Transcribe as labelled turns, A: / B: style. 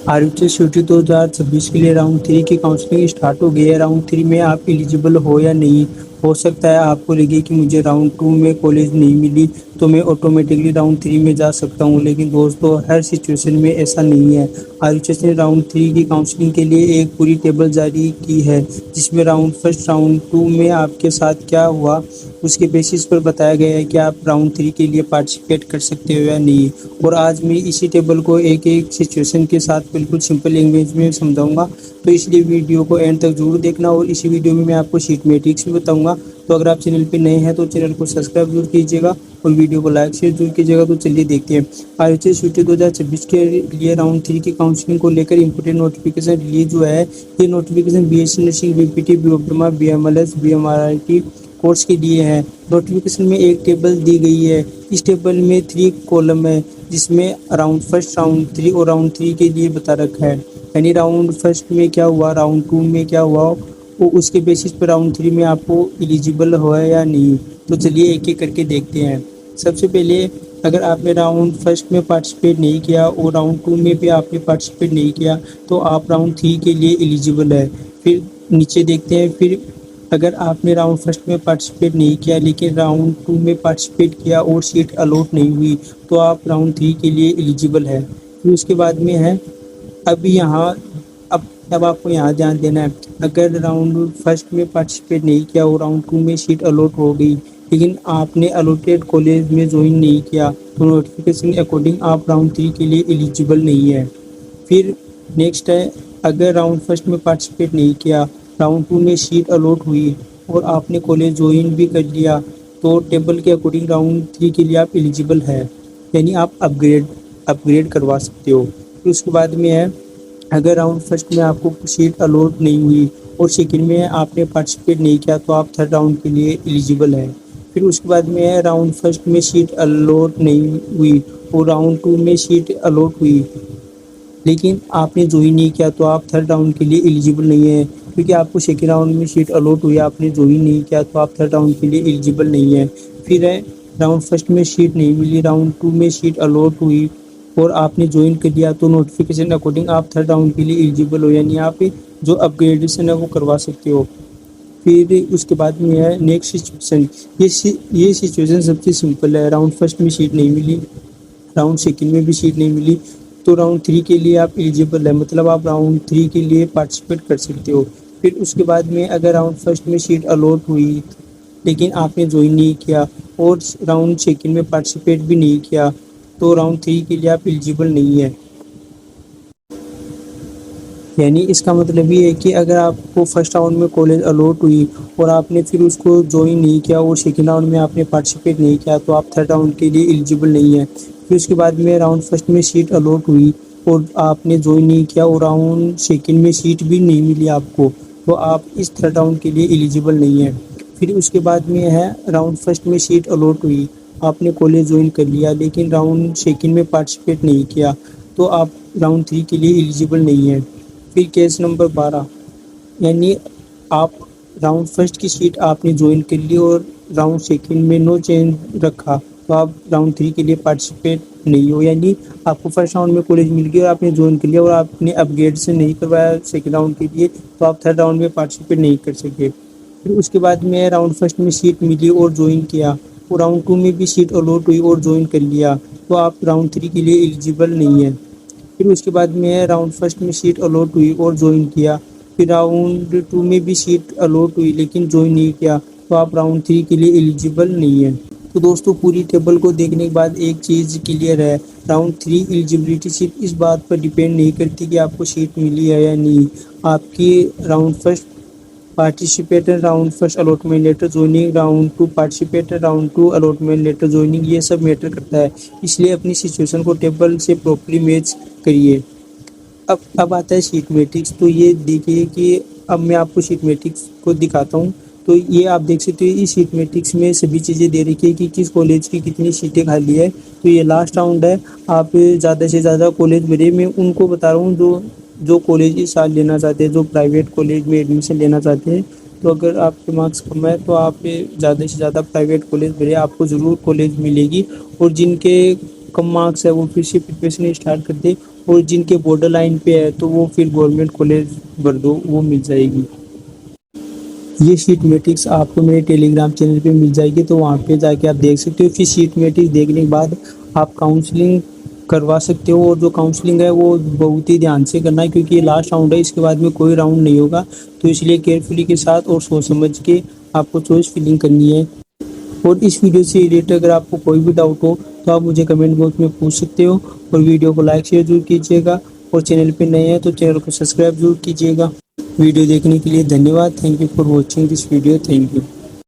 A: RHS 2026 के लिए round 3 की काउंसलिंग स्टार्ट हो गई है। राउंड 3 में आप एलिजिबल हो या नहीं। हो सकता है आपको लगे कि मुझे राउंड 2 में कॉलेज नहीं मिली तो मैं ऑटोमेटिकली राउंड 3 में जा सकता हूं, लेकिन दोस्तों हर सिचुएशन में ऐसा नहीं है। RHS ने राउंड 3 की काउंसलिंग के लिए एक पूरी टेबल जारी की है, जिसमें राउंड 1, राउंड 2 में आपके साथ क्या हुआ उसके बेसिस पर बताया गया है कि आप राउंड 3 के लिए पार्टिसिपेट कर सकते हो या नहीं। और आज मैं इसी टेबल को एक एक सिचुएशन के साथ बिल्कुल सिंपल लैंग्वेज में समझाऊंगा, तो इसलिए वीडियो को एंड तक जरूर देखना। और इसी वीडियो में मैं आपको शीट मैट्रिक्स भी बताऊंगा। तो अगर आप चैनल पे नए हैं तो चैनल को सब्सक्राइब जरूर कीजिएगा और वीडियो को लाइक शेयर जरूर कीजिएगा। तो चलिए देखते हैं। RHS 2026 के लिए राउंड 3 की काउंसलिंग को लेकर इंपोर्टेंट नोटिफिकेशन रिलीज हुआ है। ये notification BSc nursing, BPT, BOPTMA, BMLS, BMRIT course के लिए है। नोटिफिकेशन में एक टेबल दी गई है। इस टेबल में 3 कॉलम है, जिसमें राउंड 1, राउंड 3 और राउंड 3 के लिए बता रखा है। यानी राउंड 1 में क्या हुआ, राउंड 2 में क्या हुआ, वो उसके बेसिस पर राउंड 3 में आपको एलिजिबल हो या नहीं। तो चलिए एक एक करके देखते हैं। सबसे पहले, अगर आपने राउंड 1 में पार्टिसिपेट नहीं किया और राउंड 2 में भी आपने पार्टिसिपेट नहीं किया तो आप राउंड 3 के लिए एलिजिबल है। फिर नीचे देखते हैं। फिर अगर आपने राउंड 1 में पार्टिसिपेट नहीं किया लेकिन राउंड 2 में पार्टिसिपेट किया और सीट अलॉट नहीं हुई तो आप राउंड 3 के लिए एलिजिबल है। फिर उसके बाद में है, अभी यहाँ अब आपको यहाँ ध्यान देना है। अगर राउंड 1 में पार्टिसिपेट नहीं किया और राउंड 2 में सीट अलॉट हो गई लेकिन आपने अलॉटेड कॉलेज में ज्वाइन नहीं किया तो नोटिफिकेशन अकॉर्डिंग आप राउंड 3 के लिए एलिजिबल नहीं है। फिर नेक्स्ट है, अगर राउंड 1 में पार्टिसिपेट नहीं किया, राउंड 2 में सीट अलॉट हुई और आपने कॉलेज ज्वाइन भी कर लिया तो टेबल के अकॉर्डिंग राउंड 3 के लिए आप एलिजिबल है, यानी आप अपग्रेड करवा सकते हो। फिर उसके बाद में है, अगर राउंड 1 में आपको सीट अलॉट नहीं हुई और सेकंड में आपने पार्टिसिपेट नहीं किया तो आप थर्ड राउंड के लिए एलिजिबल है। फिर उसके बाद में है, राउंड 1 में सीट अलॉट नहीं हुई और राउंड 2 में सीट अलॉट हुई लेकिन आपने ज्वाइन नहीं किया तो आप थर्ड राउंड के लिए एलिजिबल नहीं है, क्योंकि आपको सेकेंड राउंड में सीट अलॉट हुई, आपने ज्वाइन नहीं किया तो आप थर्ड राउंड के लिए एलिजिबल नहीं है। फिर है, राउंड 1 में सीट नहीं मिली, राउंड 2 में सीट अलॉट हुई और आपने ज्वाइन कर लिया तो नोटिफिकेशन अकॉर्डिंग आप थर्ड राउंड के लिए एलिजिबल हो, यानी आप जो अपग्रेडेशन है वो करवा सकते हो। फिर उसके बाद में है नेक्स्ट सिचुएशन। ये सिचुएशन सबसे सिंपल है। राउंड 1 में सीट नहीं मिली, राउंड सेकंड में भी सीट नहीं मिली तो राउंड 3 के लिए आप एलिजिबल है, मतलब आप राउंड 3 के लिए पार्टिसिपेट कर सकते हो। फिर उसके बाद में अगर राउंड 1 में सीट अलॉट हुई लेकिन आपने ज्वाइन नहीं किया और राउंड सेकंड में पार्टिसिपेट भी नहीं किया तो राउंड 3 के लिए आप एलिजिबल नहीं है। यानी इसका मतलब ये है कि अगर आपको फर्स्ट राउंड में कॉलेज अलॉट हुई और आपने फिर उसको ज्वाइन नहीं किया और सेकेंड राउंड में आपने पार्टिसिपेट नहीं किया तो आप थर्ड राउंड के लिए एलिजिबल नहीं है। फिर उसके बाद में राउंड 1 में सीट अलॉट हुई और आपने ज्वाइन नहीं किया और राउंड सेकेंड में सीट भी नहीं मिली आपको तो आप इस थर्ड राउंड के लिए एलिजिबल नहीं है। फिर उसके बाद में है, राउंड 1 में सीट अलॉट हुई, आपने कॉलेज ज्वाइन कर लिया लेकिन राउंड सेकेंड में पार्टिसिपेट नहीं किया तो आप राउंड 3 के लिए एलिजिबल नहीं है। फिर केस नंबर 12, यानी आप राउंड 1 की सीट आपने ज्वाइन कर ली और राउंड सेकंड में नो चेंज रखा तो आप राउंड 3 के लिए पार्टिसिपेट नहीं हो, यानी आपको फर्स्ट राउंड में कॉलेज मिल गया और आपने ज्वाइन कर लिया और आपने अपग्रेड से नहीं करवाया सेकंड राउंड के लिए तो आप थर्ड राउंड में पार्टिसिपेट नहीं कर सके। फिर उसके बाद में राउंड 1 में सीट मिली और ज्वाइन किया और राउंड 2 में भी सीट अलॉट हुई और ज्वाइन कर लिया तो आप राउंड 3 के लिए एलिजिबल नहीं है। फिर उसके बाद में राउंड 1 में सीट अलॉट हुई और ज्वाइन किया, फिर राउंड 2 में भी सीट अलॉट हुई लेकिन ज्वाइन नहीं किया तो आप राउंड 3 के लिए एलिजिबल नहीं है। तो दोस्तों पूरी टेबल को देखने के बाद एक चीज़ क्लियर है, राउंड 3 एलिजिबिलिटी सिर्फ इस बात पर डिपेंड नहीं करती कि आपको सीट मिली है या नहीं, आपकी round 1 participator, round 1 allotment letter joining, round 2 participator, round 2 allotment letter joining, ये सब मैटर करता है। इसलिए अपनी सिचुएशन को टेबल से प्रॉपर्ली मैच करिए। अब आता है सीट मैट्रिक्स। तो ये देखिए कि अब मैं आपको सीट मैट्रिक्स को दिखाता हूँ। तो ये आप देख सकते हो, इस सीट मैट्रिक्स में सभी चीज़ें दे रखी है कि किस कॉलेज की कितनी सीटें खाली है। तो ये लास्ट राउंड है, आप ज़्यादा से ज़्यादा कॉलेज भरे। मैं उनको बता रहा हूँ जो कॉलेज इस साल लेना चाहते हैं, जो प्राइवेट कॉलेज में एडमिशन लेना चाहते हैं। तो अगर आपके मार्क्स कम है तो आप ज़्यादा से ज़्यादा प्राइवेट कॉलेज भरे, आपको ज़रूर कॉलेज मिलेगी। और जिनके कम मार्क्स है वो फिर से प्रिपरेशन स्टार्ट कर दे اور جن کے بارڈر لائن پہ ہے تو وہ پھر گورنمنٹ کالج بھر دو، وہ مل جائے گی۔ یہ شیٹ میٹرکس آپ کو میرے ٹیلی گرام چینل پہ مل جائے گی، تو وہاں پہ جا کے آپ دیکھ سکتے ہو۔ پھر شیٹ میٹرکس دیکھنے کے بعد آپ کاؤنسلنگ کروا سکتے ہو، اور جو کاؤنسلنگ ہے وہ بہت ہی دھیان سے کرنا ہے، کیونکہ یہ لاسٹ راؤنڈ ہے، اس کے بعد میں کوئی راؤنڈ نہیں ہوگا، تو اس لیے کیئرفلی کے ساتھ اور سوچ سمجھ کے آپ کو چوائس فلنگ کرنی ہے۔ اور اس ویڈیو سے ریلیٹڈ اگر آپ کو کوئی بھی ڈاؤٹ ہو تو آپ مجھے کمنٹ باکس میں پوچھ سکتے ہو، اور ویڈیو کو لائک شیئر ضرور کیجیے گا، اور چینل پہ نئے ہیں تو چینل کو سبسکرائب ضرور کیجیے گا۔ ویڈیو دیکھنے کے لیے دھنیہ واد۔ Thank you for watching this video. Thank you.